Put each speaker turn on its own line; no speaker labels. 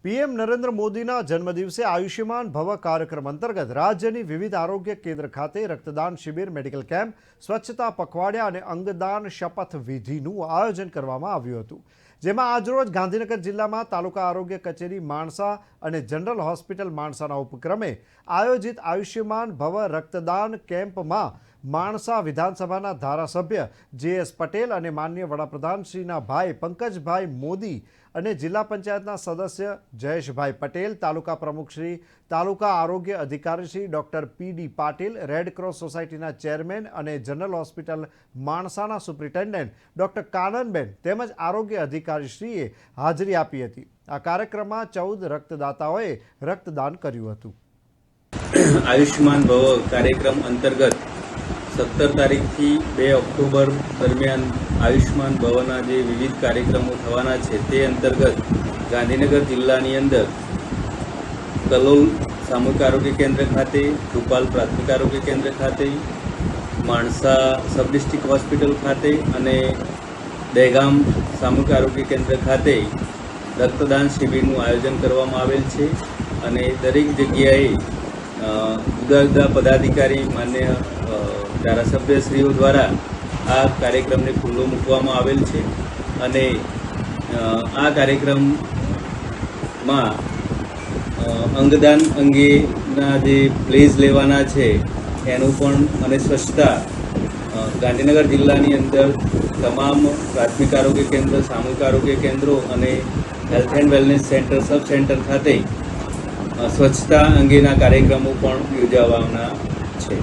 PM Narendra મોદીના જન્મદિવસે આયુષ્યમાન ભવ કાર્યક્રમ અંતર્ગત રાજ્યની વિવિધ આરોગ્ય કેન્દ્ર ખાતે રક્તદાન શિબિર, મેડિકલ કેમ્પ, સ્વચ્છતા પખવાડિયા અને અંગદાન શપથ વિધિનું આયોજન કરવામાં આવ્યું હતું, જેમાં આજરોજ ગાંધીનગર જિલ્લામાં તાલુકા આરોગ્ય કચેરી માણસા અને જનરલ હોસ્પિટલ માણસાના ઉપક્રમે આયોજિત આયુષ્યમાન ભવ રક્તદાન કેમ્પમાં માણસા વિધાનસભાના ધારાસભ્ય જે.એસ. પટેલ અને માનનીય વડાપ્રધાનશ્રીના ભાઈ પંકજભાઈ મોદી અને જિલ્લા પંચાયતના સદસ્ય જયેશભાઈ પટેલ, તાલુકા પ્રમુખશ્રી, તાલુકા આરોગ્ય અધિકારીશ્રી ડૉક્ટર પી.ડી. પાટીલ, રેડ ક્રોસ સોસાયટીના ચેરમેન અને general hospital માણસાના superintendent doctor Kananben તેમજ આરોગ્ય અધિકારીશ્રીએ હાજરી આપી હતી। આ કાર્યક્રમમાં 14 રક્તદાતાઓએ રક્તદાન કર્યું હતું।
આયુષ્યમાન ભવ કાર્યક્રમ અંતર્ગત 17 તારીખથી 2 ઓક્ટોબર દરમિયાન આયુષ્યમાન ભવના જે વિવિધ કાર્યક્રમો થવાના છે તે અંતર્ગત ગાંધીનગર જિલ્લાની અંદર કલોલ સામૂહિક આરોગ્ય કેન્દ્ર ખાતે, રૂપાલ પ્રાથમિક આરોગ્ય કેન્દ્ર ખાતે, માણસા સબ ડિસ્ટ્રિક્ટ હોસ્પિટલ ખાતે અને દહેગામ સામૂહિક આરોગ્ય કેન્દ્ર ખાતે રક્તદાન શિબિરનું આયોજન કરવામાં આવેલ છે અને દરેક જગ્યાએ જુદા જુદા પદાધિકારી માન્ય ધારાસભ્યશ્રીઓ દ્વારા આ કાર્યક્રમને ખુલ્લો મૂકવામાં આવેલ છે અને આ કાર્યક્રમમાં અંગદાન અંગેના જે પ્લેઝ લેવાના છે એનું પણ અને સ્વચ્છતા ગાંધીનગર જિલ્લાની અંદર તમામ પ્રાથમિક આરોગ્ય કેન્દ્ર, સામૂહિક આરોગ્ય કેન્દ્રો અને health and wellness centre, sub centre ખાતે સ્વચ્છતા અંગેના કાર્યક્રમો પણ યોજાવાના છે।